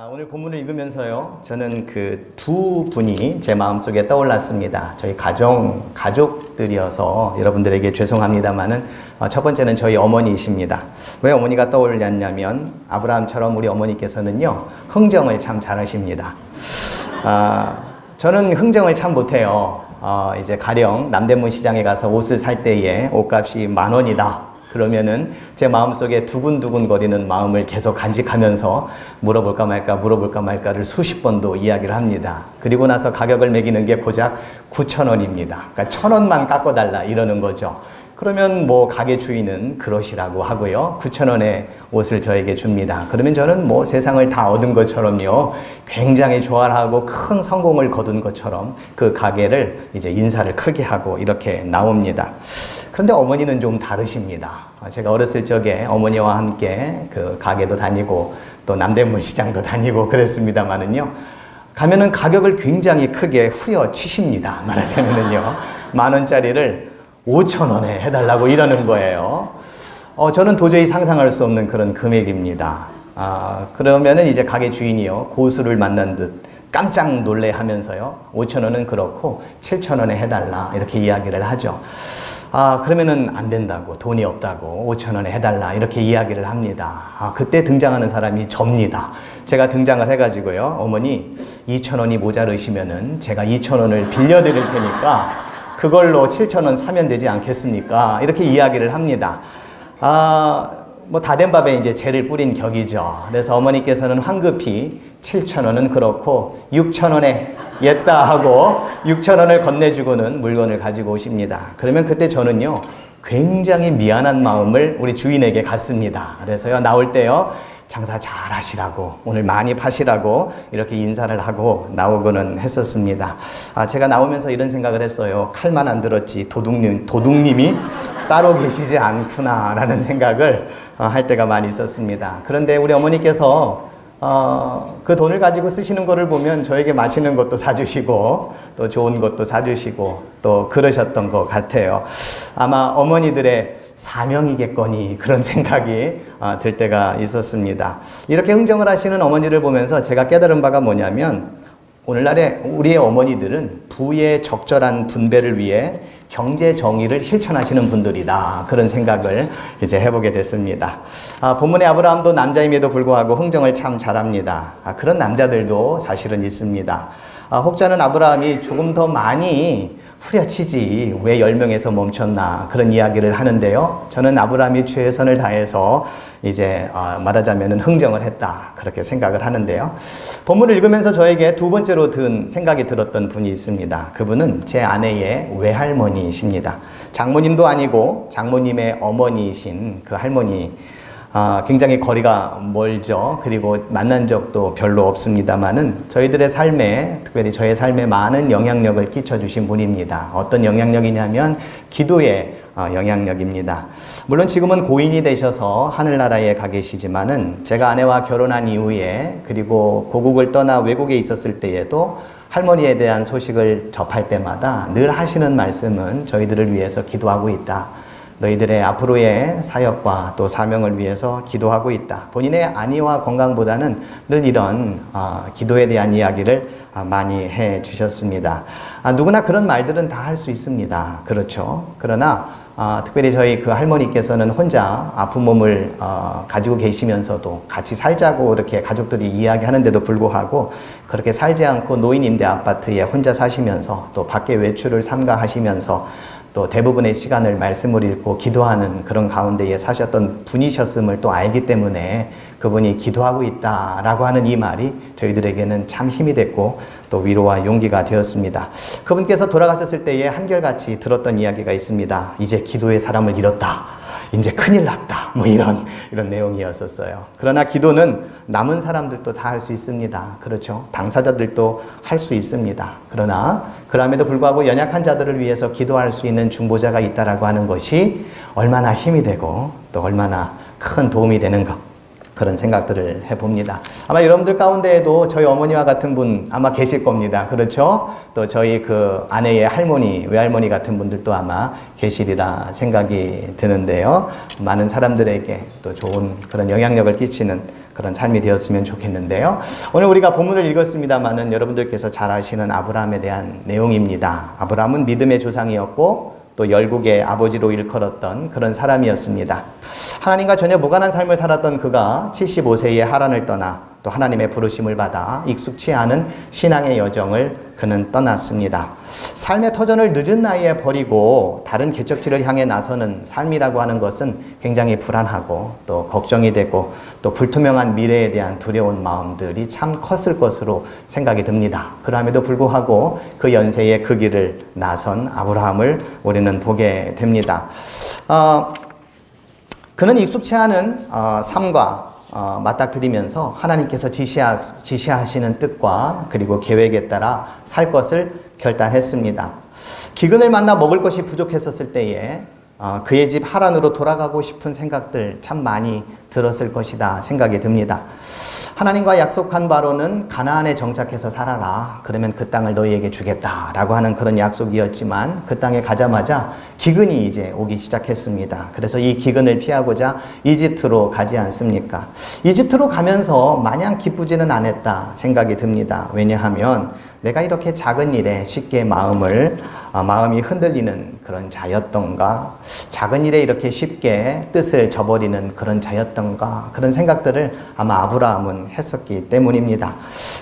오늘 본문을 읽으면서요, 저는 그 두 분이 제 마음속에 떠올랐습니다. 저희 가족들이어서 여러분들에게 죄송합니다만은 첫 번째는 저희 어머니이십니다. 왜 어머니가 떠올렸냐면 아브라함처럼 우리 어머니께서는요, 흥정을 참 잘하십니다. 저는 흥정을 참 못해요. 이제 가령 남대문 시장에 가서 옷을 살 때에 옷값이 10,000원이다. 그러면은 제 마음속에 두근두근 거리는 마음을 계속 간직하면서 물어볼까 말까를 수십 번도 이야기를 합니다. 그리고 나서 가격을 매기는 게 고작 9,000원입니다. 그러니까 1,000원만 깎아달라 이러는 거죠. 그러면 뭐 가게 주인은 그러시라고 하고요, 9,000원의 옷을 저에게 줍니다. 그러면 저는 뭐 세상을 다 얻은 것처럼요, 굉장히 좋아하고 큰 성공을 거둔 것처럼 그 가게를 이제 인사를 크게 하고 이렇게 나옵니다. 그런데 어머니는 좀 다르십니다. 제가 어렸을 적에 어머니와 함께 그 가게도 다니고 또 남대문 시장도 다니고 그랬습니다만은요, 가면은 가격을 굉장히 크게 후려치십니다. 말하자면은요, 10,000원짜리를 5,000원에 해달라고 이러는 거예요. 저는 도저히 상상할 수 없는 그런 금액입니다. 그러면은 이제 가게 주인이요, 고수를 만난 듯 깜짝 놀래 하면서요, 5,000원은 그렇고 7,000원에 해달라 이렇게 이야기를 하죠. 그러면은 안 된다고, 돈이 없다고 5,000원에 해달라 이렇게 이야기를 합니다. 그때 등장하는 사람이 접니다. 제가 등장을 해가지고요, 어머니 2,000원이 모자르시면은 제가 2,000원을 빌려드릴 테니까 그걸로 7,000원 사면 되지 않겠습니까? 이렇게 이야기를 합니다. 뭐 다 된 밥에 이제 재를 뿌린 격이죠. 그래서 어머니께서는 황급히 7,000원은 그렇고 6,000원에 옛다 하고 6,000원을 건네주고는 물건을 가지고 오십니다. 그러면 그때 저는요, 굉장히 미안한 마음을 우리 주인에게 갖습니다. 그래서요, 나올 때요, 장사 잘 하시라고, 오늘 많이 파시라고 이렇게 인사를 하고 나오고는 했었습니다. 제가 나오면서 이런 생각을 했어요. 칼만 안 들었지 도둑님이 따로 계시지 않구나 라는 생각을 할 때가 많이 있었습니다. 그런데 우리 어머니께서 그 돈을 가지고 쓰시는 거를 보면 저에게 맛있는 것도 사주시고 또 좋은 것도 사주시고 또 그러셨던 것 같아요. 아마 어머니들의 사명이겠거니 그런 생각이 들 때가 있었습니다. 이렇게 흥정을 하시는 어머니를 보면서 제가 깨달은 바가 뭐냐면, 오늘날의 우리의 어머니들은 부의 적절한 분배를 위해 경제 정의를 실천하시는 분들이다, 그런 생각을 이제 해보게 됐습니다. 본문의 아브라함도 남자임에도 불구하고 흥정을 참 잘합니다. 그런 남자들도 사실은 있습니다. 혹자는 아브라함이 조금 더 많이 후려치지 왜 10명에서 멈췄나 그런 이야기를 하는데요, 저는 아브라함이 최선을 다해서 이제 말하자면 흥정을 했다, 그렇게 생각을 하는데요, 본문을 읽으면서 저에게 두 번째로 든 생각이 들었던 분이 있습니다. 그분은 제 아내의 외할머니이십니다. 장모님도 아니고 장모님의 어머니이신 그 할머니, 굉장히 거리가 멀죠. 그리고 만난 적도 별로 없습니다만은 저희들의 삶에, 특별히 저의 삶에 많은 영향력을 끼쳐주신 분입니다. 어떤 영향력이냐면 기도의 영향력입니다. 물론 지금은 고인이 되셔서 하늘나라에 가 계시지만은 제가 아내와 결혼한 이후에, 그리고 고국을 떠나 외국에 있었을 때에도 할머니에 대한 소식을 접할 때마다 늘 하시는 말씀은 저희들을 위해서 기도하고 있다. 너희들의 앞으로의 사역과 또 사명을 위해서 기도하고 있다. 본인의 안위와 건강보다는 늘 이런 기도에 대한 이야기를 많이 해 주셨습니다. 누구나 그런 말들은 다 할 수 있습니다. 그렇죠. 그러나 특별히 저희 그 할머니께서는 혼자 아픈 몸을 가지고 계시면서도 같이 살자고 이렇게 가족들이 이야기하는데도 불구하고 그렇게 살지 않고 노인 임대 아파트에 혼자 사시면서 또 밖에 외출을 삼가하시면서 또 대부분의 시간을 말씀을 읽고 기도하는 그런 가운데에 사셨던 분이셨음을 또 알기 때문에 그분이 기도하고 있다라고 하는 이 말이 저희들에게는 참 힘이 됐고 또 위로와 용기가 되었습니다. 그분께서 돌아가셨을 때에 한결같이 들었던 이야기가 있습니다. 이제 기도의 사람을 잃었다, 이제 큰일 났다, 뭐 이런 내용이었었어요. 그러나 기도는 남은 사람들도 다 할 수 있습니다. 그렇죠. 당사자들도 할 수 있습니다. 그러나 그럼에도 불구하고 연약한 자들을 위해서 기도할 수 있는 중보자가 있다라고 하는 것이 얼마나 힘이 되고 또 얼마나 큰 도움이 되는가, 그런 생각들을 해봅니다. 아마 여러분들 가운데에도 저희 어머니와 같은 분 아마 계실 겁니다. 그렇죠? 또 저희 그 아내의 할머니, 외할머니 같은 분들도 아마 계시리라 생각이 드는데요. 많은 사람들에게 또 좋은 그런 영향력을 끼치는 그런 삶이 되었으면 좋겠는데요. 오늘 우리가 본문을 읽었습니다만은 여러분들께서 잘 아시는 아브라함에 대한 내용입니다. 아브라함은 믿음의 조상이었고 또 열국의 아버지로 일컬었던 그런 사람이었습니다. 하나님과 전혀 무관한 삶을 살았던 그가 75세에 하란을 떠나 또 하나님의 부르심을 받아 익숙치 않은 신앙의 여정을 그는 떠났습니다. 삶의 터전을 늦은 나이에 버리고 다른 개척지를 향해 나서는 삶이라고 하는 것은 굉장히 불안하고 또 걱정이 되고 또 불투명한 미래에 대한 두려운 마음들이 참 컸을 것으로 생각이 듭니다. 그럼에도 불구하고 그 연세에 그 길을 나선 아브라함을 우리는 보게 됩니다. 그는 익숙치 않은 삶과 맞닥뜨리면서 하나님께서 지시하시는 뜻과 그리고 계획에 따라 살 것을 결단했습니다. 기근을 만나 먹을 것이 부족했었을 때에 그의 집 하란으로 돌아가고 싶은 생각들 참 많이 들었을 것이다 생각이 듭니다. 하나님과 약속한 바로는 가나안에 정착해서 살아라. 그러면 그 땅을 너희에게 주겠다라고 하는 그런 약속이었지만 그 땅에 가자마자 기근이 이제 오기 시작했습니다. 그래서 이 기근을 피하고자 이집트로 가지 않습니까? 이집트로 가면서 마냥 기쁘지는 않았다 생각이 듭니다. 왜냐하면 내가 이렇게 작은 일에 쉽게 마음이 흔들리는 그런 자였던가, 작은 일에 이렇게 쉽게 뜻을 저버리는 그런 자였던가, 그런 생각들을 아마 아브라함은 했었기 때문입니다.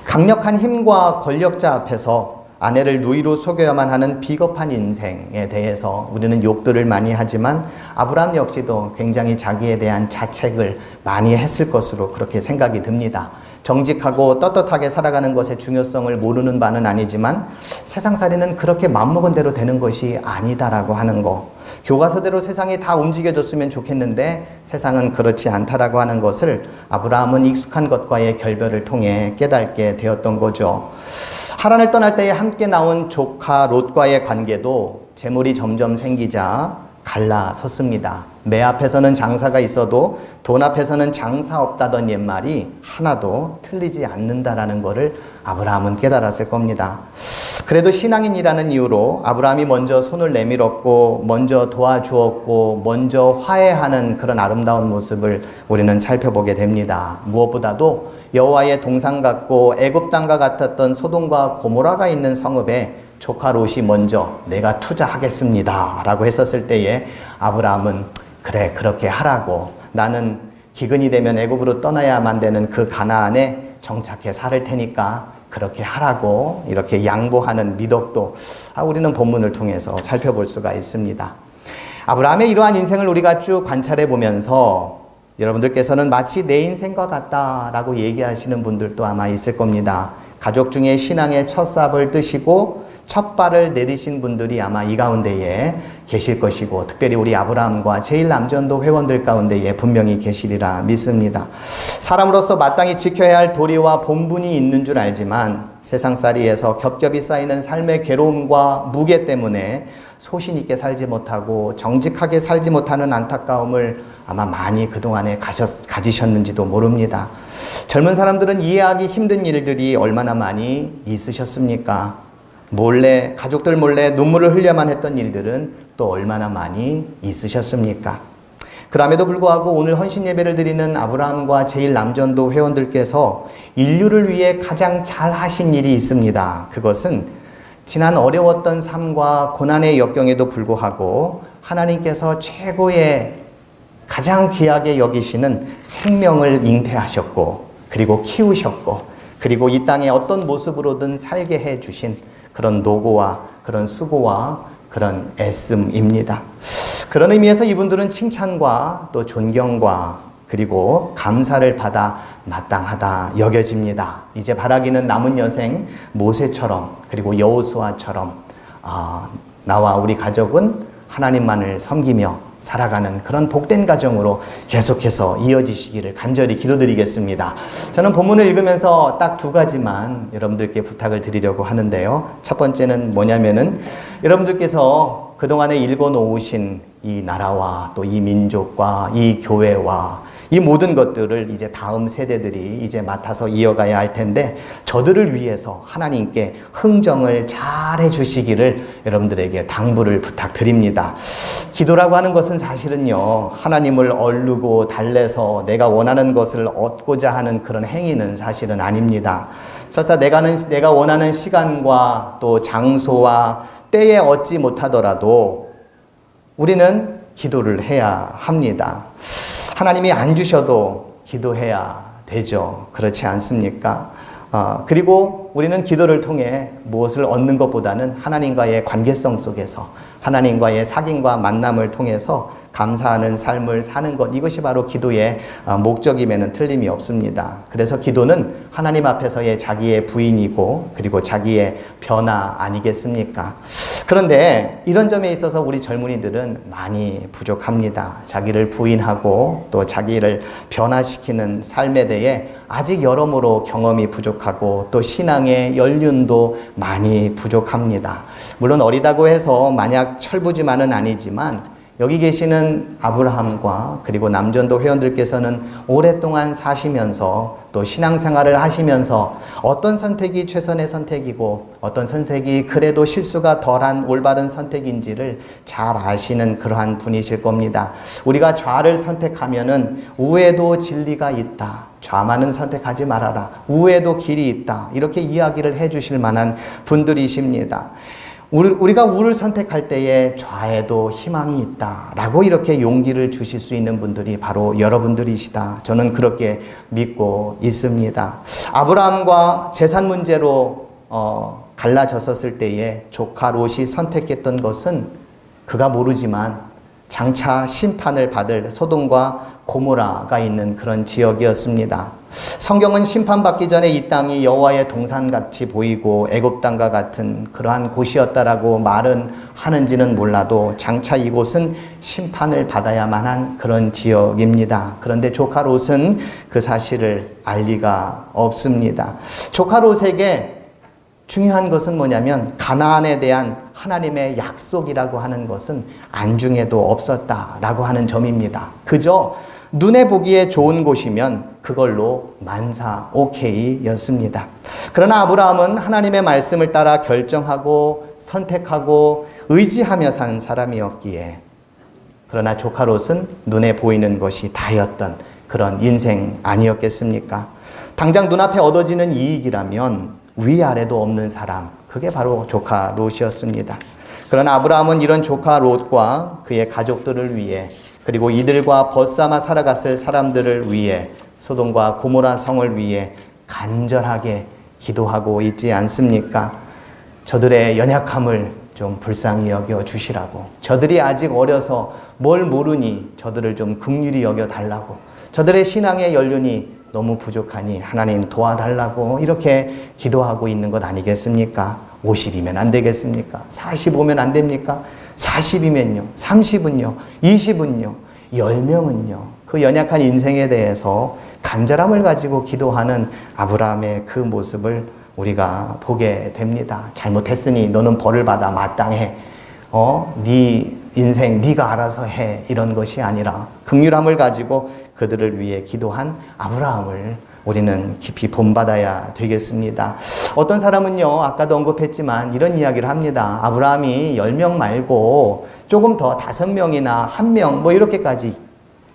강력한 힘과 권력자 앞에서 아내를 누이로 속여야만 하는 비겁한 인생에 대해서 우리는 욕들을 많이 하지만 아브라함 역시도 굉장히 자기에 대한 자책을 많이 했을 것으로 그렇게 생각이 듭니다. 정직하고 떳떳하게 살아가는 것의 중요성을 모르는 바는 아니지만 세상살이는 그렇게 맘먹은 대로 되는 것이 아니다라고 하는 거, 교과서대로 세상이 다 움직여줬으면 좋겠는데 세상은 그렇지 않다라고 하는 것을 아브라함은 익숙한 것과의 결별을 통해 깨닫게 되었던 거죠. 하란을 떠날 때에 함께 나온 조카 롯과의 관계도 재물이 점점 생기자 갈라섰습니다. 매 앞에서는 장사가 있어도 돈 앞에서는 장사 없다던 옛말이 하나도 틀리지 않는다라는 것을 아브라함은 깨달았을 겁니다. 그래도 신앙인이라는 이유로 아브라함이 먼저 손을 내밀었고 먼저 도와주었고 먼저 화해하는 그런 아름다운 모습을 우리는 살펴보게 됩니다. 무엇보다도 여호와의 동상 같고 애굽 땅과 같았던 소돔과 고모라가 있는 성읍에 조카 롯이 먼저 내가 투자하겠습니다 라고 했었을 때에 아브라함은 그래 그렇게 하라고, 나는 기근이 되면 애굽으로 떠나야만 되는 그 가나안에 정착해 살 테니까 그렇게 하라고 이렇게 양보하는 미덕도 우리는 본문을 통해서 살펴볼 수가 있습니다. 아브라함의 이러한 인생을 우리가 쭉 관찰해 보면서 여러분들께서는 마치 내 인생과 같다라고 얘기하시는 분들도 아마 있을 겁니다. 가족 중에 신앙의 첫 삽을 뜨시고 첫 발을 내디신 분들이 아마 이 가운데에 계실 것이고 특별히 우리 아브라함과 제1남전도 회원들 가운데에 분명히 계시리라 믿습니다. 사람으로서 마땅히 지켜야 할 도리와 본분이 있는 줄 알지만 세상살이에서 겹겹이 쌓이는 삶의 괴로움과 무게 때문에 소신 있게 살지 못하고 정직하게 살지 못하는 안타까움을 아마 많이 그동안에 가지셨는지도 모릅니다. 젊은 사람들은 이해하기 힘든 일들이 얼마나 많이 있으셨습니까? 가족들 몰래 눈물을 흘려만 했던 일들은 또 얼마나 많이 있으셨습니까? 그럼에도 불구하고 오늘 헌신 예배를 드리는 아브라함과 제1남전도 회원들께서 인류를 위해 가장 잘 하신 일이 있습니다. 그것은 지난 어려웠던 삶과 고난의 역경에도 불구하고 하나님께서 최고의 가장 귀하게 여기시는 생명을 잉태하셨고 그리고 키우셨고 그리고 이 땅에 어떤 모습으로든 살게 해주신 그런 노고와 그런 수고와 그런 애씀입니다. 그런 의미에서 이분들은 칭찬과 또 존경과 그리고 감사를 받아 마땅하다 여겨집니다. 이제 바라기는 남은 여생 모세처럼 그리고 여호수아처럼 나와 우리 가족은 하나님만을 섬기며 살아가는 그런 복된 가정으로 계속해서 이어지시기를 간절히 기도드리겠습니다. 저는 본문을 읽으면서 딱 두 가지만 여러분들께 부탁을 드리려고 하는데요. 첫 번째는 뭐냐면은 여러분들께서 그동안에 읽어놓으신 이 나라와 또 이 민족과 이 교회와 이 모든 것들을 이제 다음 세대들이 이제 맡아서 이어가야 할 텐데 저들을 위해서 하나님께 흥정을 잘 해주시기를 여러분들에게 당부를 부탁드립니다. 기도라고 하는 것은 사실은요, 하나님을 얼르고 달래서 내가 원하는 것을 얻고자 하는 그런 행위는 사실은 아닙니다. 설사 내가 원하는 시간과 또 장소와 때에 얻지 못하더라도 우리는 기도를 해야 합니다. 하나님이 안 주셔도 기도해야 되죠. 그렇지 않습니까? 그리고 우리는 기도를 통해 무엇을 얻는 것보다는 하나님과의 관계성 속에서 하나님과의 사귐과 만남을 통해서 감사하는 삶을 사는 것, 이것이 바로 기도의 목적임에는 틀림이 없습니다. 그래서 기도는 하나님 앞에서의 자기의 부인이고 그리고 자기의 변화 아니겠습니까? 그런데 이런 점에 있어서 우리 젊은이들은 많이 부족합니다. 자기를 부인하고 또 자기를 변화시키는 삶에 대해 아직 여러모로 경험이 부족하고 또 신앙의 연륜도 많이 부족합니다. 물론 어리다고 해서 만약 철부지만은 아니지만 여기 계시는 아브라함과 그리고 남전도 회원들께서는 오랫동안 사시면서 또 신앙생활을 하시면서 어떤 선택이 최선의 선택이고 어떤 선택이 그래도 실수가 덜한 올바른 선택인지를 잘 아시는 그러한 분이실 겁니다. 우리가 좌를 선택하면은 우에도 진리가 있다. 좌만은 선택하지 말아라. 우에도 길이 있다. 이렇게 이야기를 해주실 만한 분들이십니다. 우리가 우를 선택할 때에 좌에도 희망이 있다 라고 이렇게 용기를 주실 수 있는 분들이 바로 여러분들이시다. 저는 그렇게 믿고 있습니다. 아브라함과 재산 문제로 갈라졌었을 때에 조카 롯이 선택했던 것은 그가 모르지만 장차 심판을 받을 소돔과 고모라가 있는 그런 지역이었습니다. 성경은 심판받기 전에 이 땅이 여호와의 동산같이 보이고 애굽 땅과 같은 그러한 곳이었다라고 말은 하는지는 몰라도 장차 이곳은 심판을 받아야만 한 그런 지역입니다. 그런데 조카 롯은 그 사실을 알 리가 없습니다. 조카 롯에게 중요한 것은 뭐냐면 가나안에 대한 하나님의 약속이라고 하는 것은 안중에도 없었다라고 하는 점입니다. 그저 눈에 보기에 좋은 곳이면 그걸로 만사 오케이였습니다. 그러나 아브라함은 하나님의 말씀을 따라 결정하고 선택하고 의지하며 산 사람이었기에 그러나 조카 롯은 눈에 보이는 것이 다였던 그런 인생 아니었겠습니까? 당장 눈앞에 얻어지는 이익이라면 위아래도 없는 사람, 그게 바로 조카 롯이었습니다. 그러나 아브라함은 이런 조카 롯과 그의 가족들을 위해 그리고 이들과 벗삼아 살아갔을 사람들을 위해 소돔과 고모라 성을 위해 간절하게 기도하고 있지 않습니까? 저들의 연약함을 좀 불쌍히 여겨 주시라고, 저들이 아직 어려서 뭘 모르니 저들을 좀 긍휼히 여겨 달라고, 저들의 신앙의 연륜이 너무 부족하니 하나님 도와달라고 이렇게 기도하고 있는 것 아니겠습니까? 50이면 안 되겠습니까? 45면 안 됩니까? 40이면요? 30은요? 20은요? 10명은요? 그 연약한 인생에 대해서 간절함을 가지고 기도하는 아브라함의 그 모습을 우리가 보게 됩니다. 잘못했으니 너는 벌을 받아 마땅해. 네 인생 네가 알아서 해. 이런 것이 아니라 긍휼함을 가지고 그들을 위해 기도한 아브라함을 우리는 깊이 본받아야 되겠습니다. 어떤 사람은요, 아까도 언급했지만 이런 이야기를 합니다. 아브라함이 10명 말고 조금 더 5명이나 1명 뭐 이렇게까지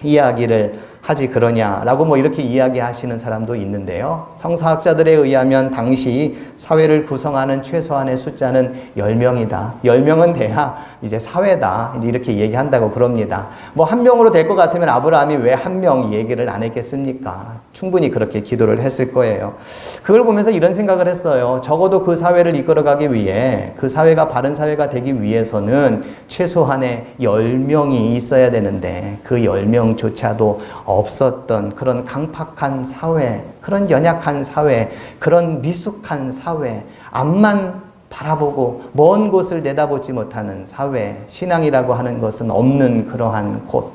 이야기를 하지 그러냐라고 이렇게 이야기하시는 사람도 있는데요. 성서학자들에 의하면 당시 사회를 구성하는 최소한의 숫자는 10명이다. 10명은 돼야 이제 사회다. 이렇게 얘기한다고 그럽니다. 한 명으로 될 것 같으면 아브라함이 왜 한 명 얘기를 안 했겠습니까? 충분히 그렇게 기도를 했을 거예요. 그걸 보면서 이런 생각을 했어요. 적어도 그 사회를 이끌어가기 위해, 그 사회가 바른 사회가 되기 위해서는 최소한의 10명이 있어야 되는데 그 10명조차도 없었던 그런 강팍한 사회, 그런 연약한 사회, 그런 미숙한 사회, 앞만 바라보고 먼 곳을 내다보지 못하는 사회, 신앙이라고 하는 것은 없는 그러한 곳,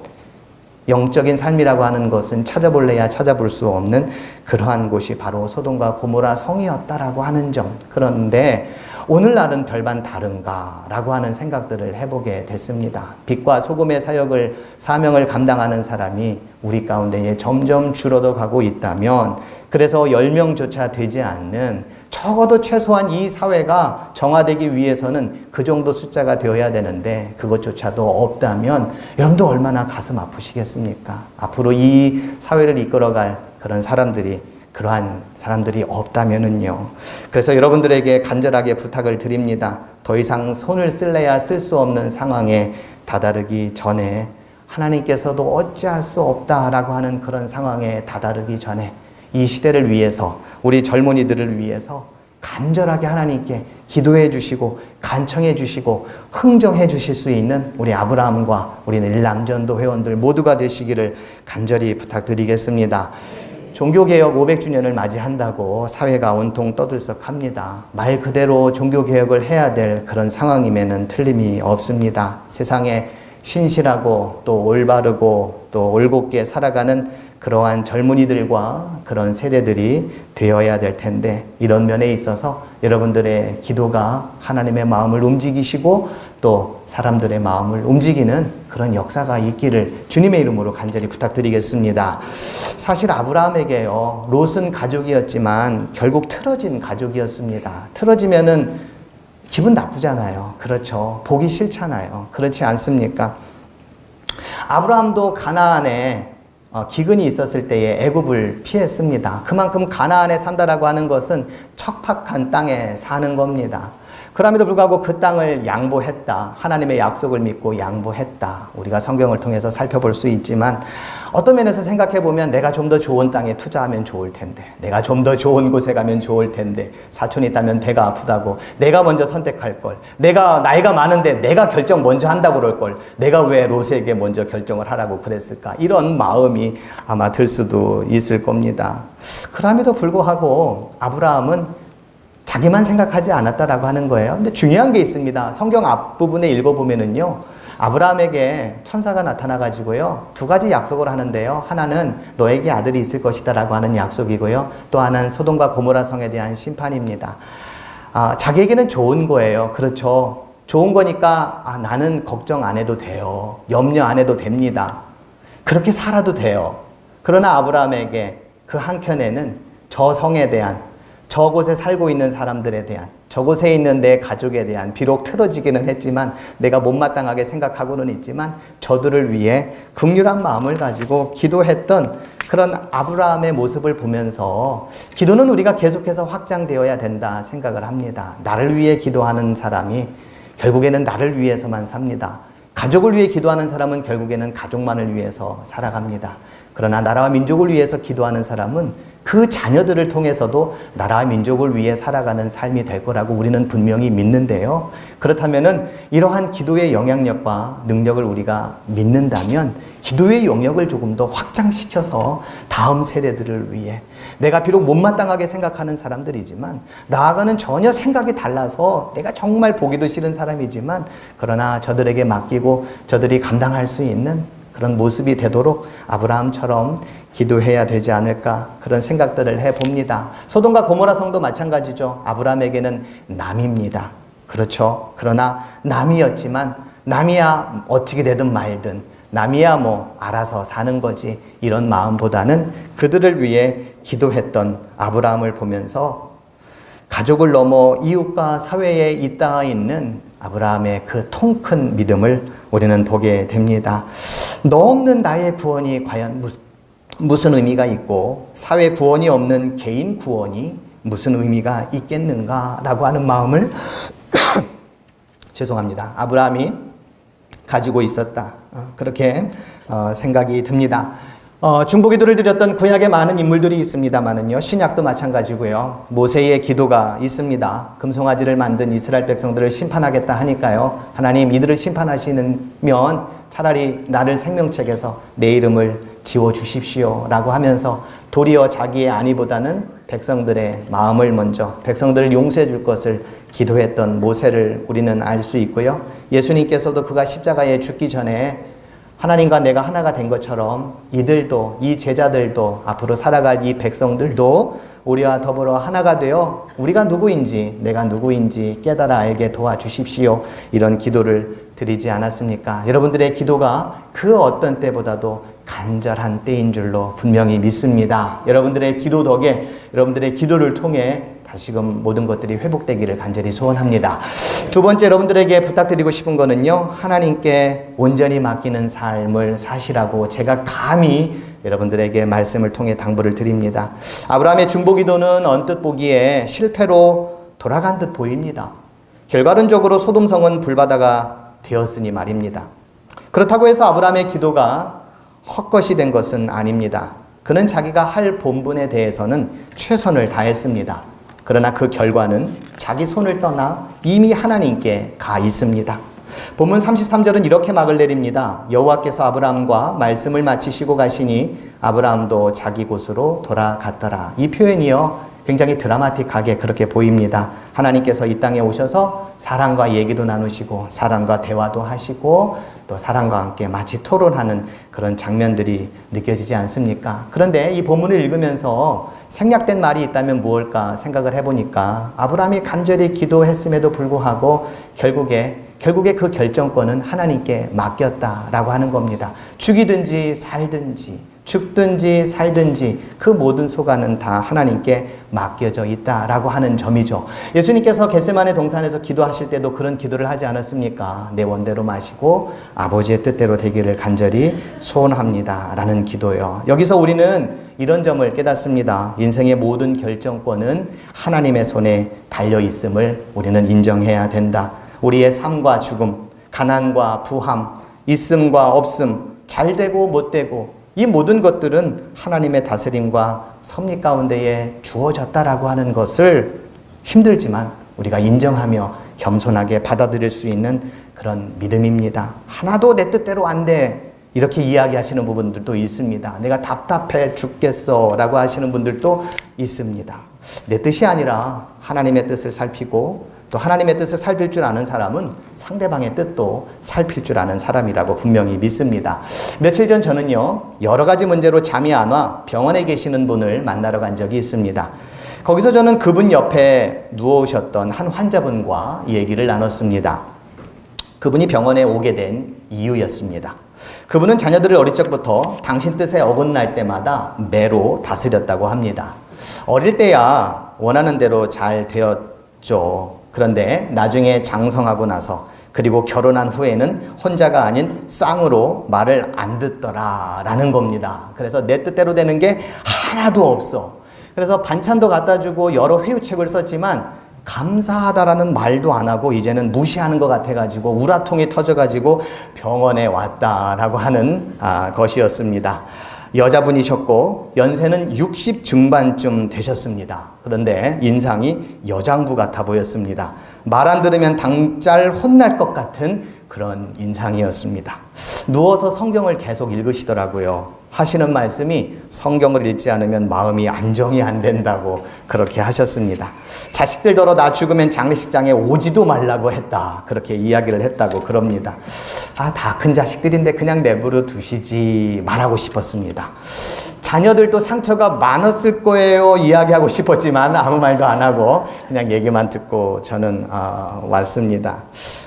영적인 삶이라고 하는 것은 찾아볼래야 찾아볼 수 없는 그러한 곳이 바로 소돔과 고모라 성이었다라고 하는 점. 그런데 오늘날은 별반 다른가라고 하는 생각들을 해보게 됐습니다. 빛과 소금의 사명을 감당하는 사람이 우리 가운데에 점점 줄어들 가고 있다면, 그래서 10명조차 되지 않는, 적어도 최소한 이 사회가 정화되기 위해서는 그 정도 숫자가 되어야 되는데 그것조차도 없다면 여러분도 얼마나 가슴 아프시겠습니까? 앞으로 이 사회를 이끌어갈 그러한 사람들이 없다면은요. 그래서 여러분들에게 간절하게 부탁을 드립니다. 더 이상 손을 쓸래야 쓸 수 없는 상황에 다다르기 전에, 하나님께서도 어찌할 수 없다라고 하는 그런 상황에 다다르기 전에, 이 시대를 위해서, 우리 젊은이들을 위해서 간절하게 하나님께 기도해 주시고 간청해 주시고 흥정해 주실 수 있는 우리 아브라함과 우리는 일남전도 회원들 모두가 되시기를 간절히 부탁드리겠습니다. 종교개혁 500주년을 맞이한다고 사회가 온통 떠들썩합니다. 말 그대로 종교개혁을 해야 될 그런 상황임에는 틀림이 없습니다. 세상에 신실하고 또 올바르고 또 올곧게 살아가는 그러한 젊은이들과 그런 세대들이 되어야 될 텐데, 이런 면에 있어서 여러분들의 기도가 하나님의 마음을 움직이시고 또 사람들의 마음을 움직이는 그런 역사가 있기를 주님의 이름으로 간절히 부탁드리겠습니다. 사실 아브라함에게요, 롯은 가족이었지만 결국 틀어진 가족이었습니다. 틀어지면은 기분 나쁘잖아요. 그렇죠. 보기 싫잖아요. 그렇지 않습니까? 아브라함도 가나안에 기근이 있었을 때에 애굽을 피했습니다. 그만큼 가나안에 산다라고 하는 것은 척박한 땅에 사는 겁니다. 그럼에도 불구하고 그 땅을 양보했다. 하나님의 약속을 믿고 양보했다. 우리가 성경을 통해서 살펴볼 수 있지만, 어떤 면에서 생각해 보면 내가 좀 더 좋은 땅에 투자하면 좋을 텐데, 내가 좀 더 좋은 곳에 가면 좋을 텐데, 사촌이 있다면 배가 아프다고 내가 먼저 선택할 걸, 내가 나이가 많은데 내가 결정 먼저 한다고 그럴 걸, 내가 왜 롯에게 먼저 결정을 하라고 그랬을까, 이런 마음이 아마 들 수도 있을 겁니다. 그럼에도 불구하고 아브라함은 자기만 생각하지 않았다라고 하는 거예요. 근데 중요한 게 있습니다. 성경 앞부분에 읽어보면은요, 아브라함에게 천사가 나타나가지고요, 두 가지 약속을 하는데요. 하나는 너에게 아들이 있을 것이다 라고 하는 약속이고요. 또 하나는 소돔과 고모라 성에 대한 심판입니다. 자기에게는 좋은 거예요. 그렇죠. 좋은 거니까 나는 걱정 안 해도 돼요. 염려 안 해도 됩니다. 그렇게 살아도 돼요. 그러나 아브라함에게 그 한켠에는 저 성에 대한, 저곳에 살고 있는 사람들에 대한, 저곳에 있는 내 가족에 대한, 비록 틀어지기는 했지만 내가 못마땅하게 생각하고는 있지만 저들을 위해 긍휼한 마음을 가지고 기도했던 그런 아브라함의 모습을 보면서, 기도는 우리가 계속해서 확장되어야 된다 생각을 합니다. 나를 위해 기도하는 사람이 결국에는 나를 위해서만 삽니다. 가족을 위해 기도하는 사람은 결국에는 가족만을 위해서 살아갑니다. 그러나 나라와 민족을 위해서 기도하는 사람은 그 자녀들을 통해서도 나라와 민족을 위해 살아가는 삶이 될 거라고 우리는 분명히 믿는데요. 그렇다면은 이러한 기도의 영향력과 능력을 우리가 믿는다면 기도의 영역을 조금 더 확장시켜서 다음 세대들을 위해, 내가 비록 못마땅하게 생각하는 사람들이지만, 나아가는 전혀 생각이 달라서 내가 정말 보기도 싫은 사람이지만, 그러나 저들에게 맡기고 저들이 감당할 수 있는 그런 모습이 되도록 아브라함처럼 기도해야 되지 않을까, 그런 생각들을 해봅니다. 소돔과 고모라 성도 마찬가지죠. 아브라함에게는 남입니다. 그렇죠. 그러나 남이었지만, 남이야 어떻게 되든 말든, 남이야 뭐 알아서 사는 거지, 이런 마음보다는 그들을 위해 기도했던 아브라함을 보면서 가족을 넘어 이웃과 사회에 잇닿아 있는 아브라함의 그 통큰 믿음을 우리는 보게 됩니다. 너 없는 나의 구원이 과연 무슨 의미가 있고, 사회 구원이 없는 개인 구원이 무슨 의미가 있겠는가라고 하는 마음을 죄송합니다. 아브라함이 가지고 있었다. 그렇게 생각이 듭니다. 중보기도를 드렸던 구약의 많은 인물들이 있습니다만은요, 신약도 마찬가지고요. 모세의 기도가 있습니다. 금송아지를 만든 이스라엘 백성들을 심판하겠다 하니까요, 하나님 이들을 심판하시면 차라리 나를 생명책에서 내 이름을 지워주십시오 라고 하면서 도리어 자기의 안위보다는 백성들의 마음을 먼저, 백성들을 용서해 줄 것을 기도했던 모세를 우리는 알 수 있고요. 예수님께서도 그가 십자가에 죽기 전에 하나님과 내가 하나가 된 것처럼 이들도, 이 제자들도, 앞으로 살아갈 이 백성들도 우리와 더불어 하나가 되어 우리가 누구인지, 내가 누구인지 깨달아 알게 도와주십시오. 이런 기도를 드리지 않았습니까? 여러분들의 기도가 그 어떤 때보다도 간절한 때인 줄로 분명히 믿습니다. 여러분들의 기도 덕에, 여러분들의 기도를 통해 다시금 모든 것들이 회복되기를 간절히 소원합니다. 두 번째 여러분들에게 부탁드리고 싶은 거는요, 하나님께 온전히 맡기는 삶을 사시라고 제가 감히 여러분들에게 말씀을 통해 당부를 드립니다. 아브라함의 중보기도는 언뜻 보기에 실패로 돌아간 듯 보입니다. 결과론적으로 소돔성은 불바다가 되었으니 말입니다. 그렇다고 해서 아브라함의 기도가 헛것이 된 것은 아닙니다. 그는 자기가 할 본분에 대해서는 최선을 다했습니다. 그러나 그 결과는 자기 손을 떠나 이미 하나님께 가 있습니다. 본문 33절은 이렇게 막을 내립니다. 여호와께서 아브라함과 말씀을 마치시고 가시니 아브라함도 자기 곳으로 돌아갔더라. 이 표현이요, 굉장히 드라마틱하게 그렇게 보입니다. 하나님께서 이 땅에 오셔서 사람과 얘기도 나누시고 사람과 대화도 하시고 또 사람과 함께 마치 토론하는 그런 장면들이 느껴지지 않습니까? 그런데 이 본문을 읽으면서 생략된 말이 있다면 무엇일까 생각을 해보니까 아브라함이 간절히 기도했음에도 불구하고 결국에 그 결정권은 하나님께 맡겼다라고 하는 겁니다. 죽이든지 살든지 죽든지 살든지 그 모든 소관은 다 하나님께 맡겨져 있다라고 하는 점이죠. 예수님께서 겟세마네 동산에서 기도하실 때도 그런 기도를 하지 않았습니까? 내 원대로 마시고 아버지의 뜻대로 되기를 간절히 소원합니다 라는 기도요. 여기서 우리는 이런 점을 깨닫습니다. 인생의 모든 결정권은 하나님의 손에 달려 있음을 우리는 인정해야 된다. 우리의 삶과 죽음, 가난과 부함, 있음과 없음, 잘되고 못되고 이 모든 것들은 하나님의 다스림과 섭리 가운데에 주어졌다라고 하는 것을 힘들지만 우리가 인정하며 겸손하게 받아들일 수 있는 그런 믿음입니다. 하나도 내 뜻대로 안 돼. 이렇게 이야기하시는 부분들도 있습니다. 내가 답답해 죽겠어 라고 하시는 분들도 있습니다. 내 뜻이 아니라 하나님의 뜻을 살피고 또 하나님의 뜻을 살필 줄 아는 사람은 상대방의 뜻도 살필 줄 아는 사람이라고 분명히 믿습니다. 며칠 전 저는요, 여러 가지 문제로 잠이 안 와 병원에 계시는 분을 만나러 간 적이 있습니다. 거기서 저는 그분 옆에 누워오셨던 한 환자분과 얘기를 나눴습니다. 그분이 병원에 오게 된 이유였습니다. 그분은 자녀들을 어릴 적부터 당신 뜻에 어긋날 때마다 매로 다스렸다고 합니다. 어릴 때야 원하는 대로 잘 되었죠. 그런데 나중에 장성하고 나서 그리고 결혼한 후에는 혼자가 아닌 쌍으로 말을 안 듣더라라는 겁니다. 그래서 내 뜻대로 되는 게 하나도 없어. 그래서 반찬도 갖다 주고 여러 회유책을 썼지만 감사하다라는 말도 안 하고 이제는 무시하는 것 같아가지고 우라통이 터져가지고 병원에 왔다라고 하는 것이었습니다. 여자분이셨고 연세는 60 중반쯤 되셨습니다. 그런데 인상이 여장부 같아 보였습니다. 말 안 들으면 당잘 혼날 것 같은 그런 인상이었습니다. 누워서 성경을 계속 읽으시더라고요. 하시는 말씀이 성경을 읽지 않으면 마음이 안정이 안 된다고 그렇게 하셨습니다. 자식들더러 나 죽으면 장례식장에 오지도 말라고 했다. 그렇게 이야기를 했다고 그럽니다. 다 큰 자식들인데 그냥 내버려 두시지 말하고 싶었습니다. 자녀들도 상처가 많았을 거예요. 이야기하고 싶었지만 아무 말도 안 하고 그냥 얘기만 듣고 저는 왔습니다.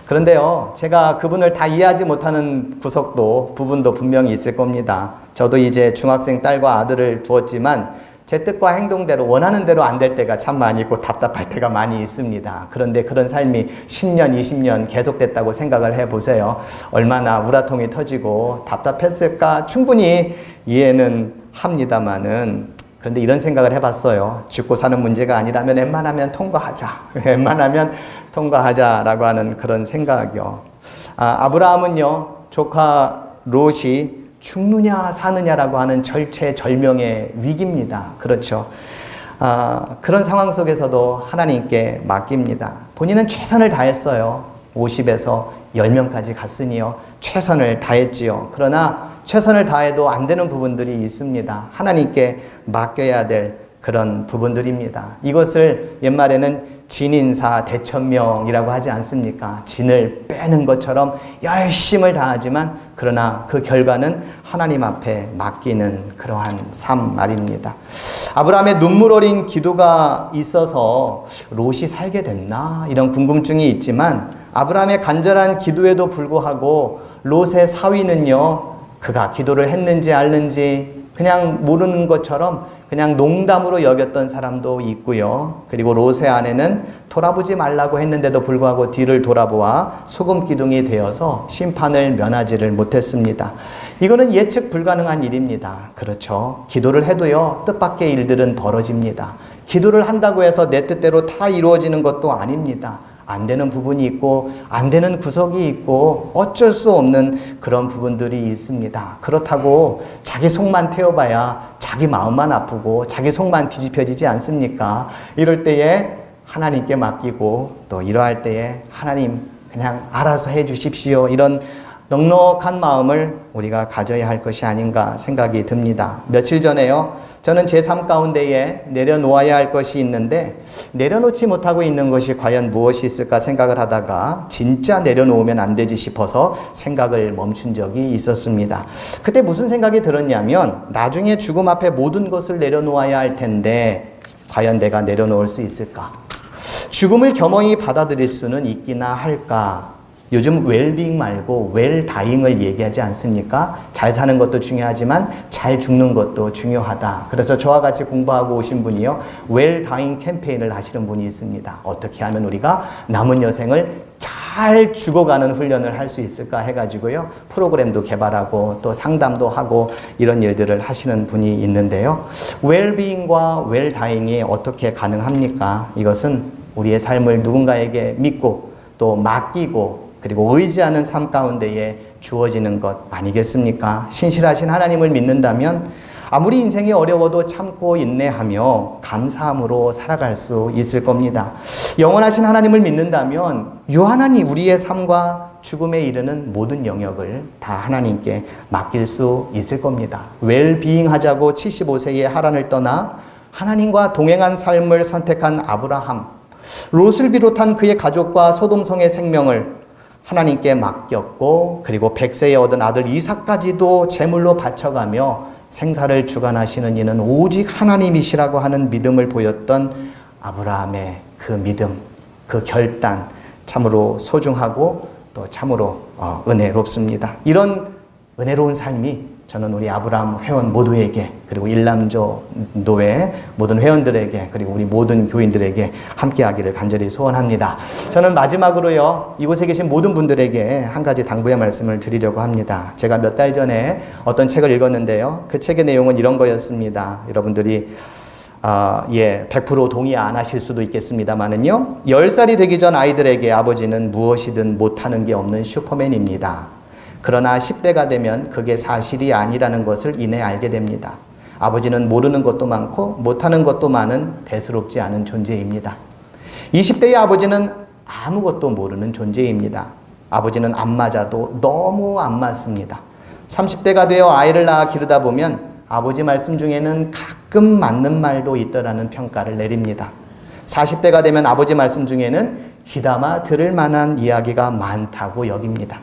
그런데요, 제가 그분을 다 이해하지 못하는 부분도 분명히 있을 겁니다. 저도 이제 중학생 딸과 아들을 두었지만 제 뜻과 행동대로 원하는 대로 안 될 때가 참 많이 있고 답답할 때가 많이 있습니다. 그런데 그런 삶이 10년, 20년 계속됐다고 생각을 해보세요. 얼마나 우라통이 터지고 답답했을까 충분히 이해는 합니다마는, 그런데 이런 생각을 해봤어요. 죽고 사는 문제가 아니라면 웬만하면 통과하자. 웬만하면 통과하자라고 하는 그런 생각이요. 아브라함은요, 조카 롯이 죽느냐 사느냐라고 하는 절체절명의 위기입니다. 그렇죠. 그런 상황 속에서도 하나님께 맡깁니다. 본인은 최선을 다했어요. 50에서 10명까지 갔으니요. 최선을 다했지요. 그러나 최선을 다해도 안 되는 부분들이 있습니다. 하나님께 맡겨야 될 그런 부분들입니다. 이것을 옛말에는 진인사 대천명이라고 하지 않습니까? 진을 빼는 것처럼 열심을 다하지만 그러나 그 결과는 하나님 앞에 맡기는 그러한 삶 말입니다. 아브라함의 눈물 어린 기도가 있어서 롯이 살게 됐나? 이런 궁금증이 있지만 아브라함의 간절한 기도에도 불구하고 롯의 사위는요, 그가 기도를 했는지 알는지 그냥 모르는 것처럼 그냥 농담으로 여겼던 사람도 있고요. 그리고 롯의 아내는 돌아보지 말라고 했는데도 불구하고 뒤를 돌아보아 소금 기둥이 되어서 심판을 면하지를 못했습니다. 이거는 예측 불가능한 일입니다. 그렇죠. 기도를 해도요, 뜻밖의 일들은 벌어집니다. 기도를 한다고 해서 내 뜻대로 다 이루어지는 것도 아닙니다. 안 되는 부분이 있고 안 되는 구석이 있고 어쩔 수 없는 그런 부분들이 있습니다. 그렇다고 자기 속만 태워봐야 자기 마음만 아프고 자기 속만 뒤집혀지지 않습니까? 이럴 때에 하나님께 맡기고 또 이러할 때에 하나님 그냥 알아서 해 주십시오. 이런 넉넉한 마음을 우리가 가져야 할 것이 아닌가 생각이 듭니다. 며칠 전에요, 저는 제 삶 가운데에 내려놓아야 할 것이 있는데 내려놓지 못하고 있는 것이 과연 무엇이 있을까 생각을 하다가 진짜 내려놓으면 안 되지 싶어서 생각을 멈춘 적이 있었습니다. 그때 무슨 생각이 들었냐면 나중에 죽음 앞에 모든 것을 내려놓아야 할 텐데 과연 내가 내려놓을 수 있을까? 죽음을 겸허히 받아들일 수는 있기나 할까? 요즘 웰빙 말고 웰다잉을 얘기하지 않습니까? 잘 사는 것도 중요하지만 잘 죽는 것도 중요하다. 그래서 저와 같이 공부하고 오신 분이요, 웰다잉 캠페인을 하시는 분이 있습니다. 어떻게 하면 우리가 남은 여생을 잘 죽어가는 훈련을 할 수 있을까 해가지고요, 프로그램도 개발하고 또 상담도 하고 이런 일들을 하시는 분이 있는데요. 웰빙과 웰다잉이 어떻게 가능합니까? 이것은 우리의 삶을 누군가에게 믿고 또 맡기고 그리고 의지하는 삶 가운데에 주어지는 것 아니겠습니까? 신실하신 하나님을 믿는다면 아무리 인생이 어려워도 참고 인내하며 감사함으로 살아갈 수 있을 겁니다. 영원하신 하나님을 믿는다면 유한하니 우리의 삶과 죽음에 이르는 모든 영역을 다 하나님께 맡길 수 있을 겁니다. 웰비잉 하자고 75세의 하란을 떠나 하나님과 동행한 삶을 선택한 아브라함, 롯을 비롯한 그의 가족과 소돔성의 생명을 하나님께 맡겼고 그리고 100세에 얻은 아들 이삭까지도 제물로 바쳐가며 생사를 주관하시는 이는 오직 하나님이시라고 하는 믿음을 보였던 아브라함의 그 믿음, 그 결단 참으로 소중하고 또 참으로 은혜롭습니다. 이런 은혜로운 삶이 저는 우리 아브라함 회원 모두에게 그리고 일남조 노회 모든 회원들에게 그리고 우리 모든 교인들에게 함께하기를 간절히 소원합니다. 저는 마지막으로요, 이곳에 계신 모든 분들에게 한 가지 당부의 말씀을 드리려고 합니다. 제가 몇 달 전에 어떤 책을 읽었는데요, 그 책의 내용은 이런 거였습니다. 여러분들이 100% 동의 안 하실 수도 있겠습니다만은요, 10살이 되기 전 아이들에게 아버지는 무엇이든 못하는 게 없는 슈퍼맨입니다. 그러나 10대가 되면 그게 사실이 아니라는 것을 이내 알게 됩니다. 아버지는 모르는 것도 많고 못하는 것도 많은 대수롭지 않은 존재입니다. 20대의 아버지는 아무것도 모르는 존재입니다. 아버지는 안 맞아도 너무 안 맞습니다. 30대가 되어 아이를 낳아 기르다 보면 아버지 말씀 중에는 가끔 맞는 말도 있더라는 평가를 내립니다. 40대가 되면 아버지 말씀 중에는 귀담아 들을 만한 이야기가 많다고 여깁니다.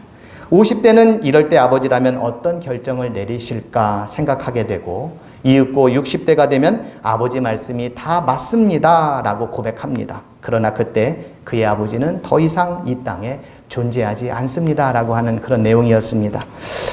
50대는 이럴 때 아버지라면 어떤 결정을 내리실까 생각하게 되고 이윽고 60대가 되면 아버지 말씀이 다 맞습니다 라고 고백합니다. 그러나 그때 그의 아버지는 더 이상 이 땅에 존재하지 않습니다 라고 하는 그런 내용이었습니다.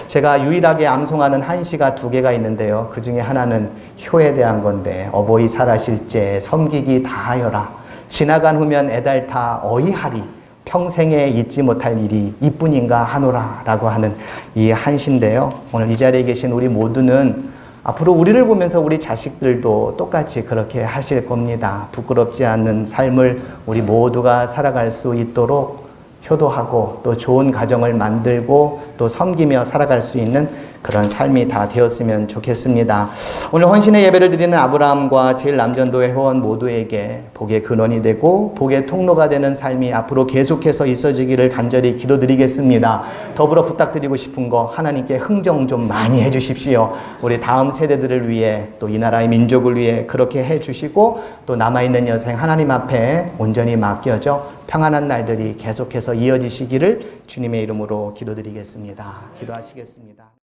제가 유일하게 암송하는 한시가 2개가 있는데요, 그 중에 하나는 효에 대한 건데, 어버이 살아실제 섬기기 다하여라, 지나간 후면 애달타 어이하리, 평생에 잊지 못할 일이 이뿐인가 하노라 라고 하는 이 한시인데요, 오늘 이 자리에 계신 우리 모두는 앞으로 우리를 보면서 우리 자식들도 똑같이 그렇게 하실 겁니다. 부끄럽지 않는 삶을 우리 모두가 살아갈 수 있도록 효도하고 또 좋은 가정을 만들고 또 섬기며 살아갈 수 있는 그런 삶이 다 되었으면 좋겠습니다. 오늘 헌신의 예배를 드리는 아브라함과 제일 남전도회 회원 모두에게 복의 근원이 되고 복의 통로가 되는 삶이 앞으로 계속해서 있어지기를 간절히 기도드리겠습니다. 더불어 부탁드리고 싶은 거 하나님께 흥정 좀 많이 해주십시오. 우리 다음 세대들을 위해 또 이 나라의 민족을 위해 그렇게 해주시고 또 남아있는 여생 하나님 앞에 온전히 맡겨져 평안한 날들이 계속해서 이어지시기를 주님의 이름으로 기도드리겠습니다. 기도하시겠습니다.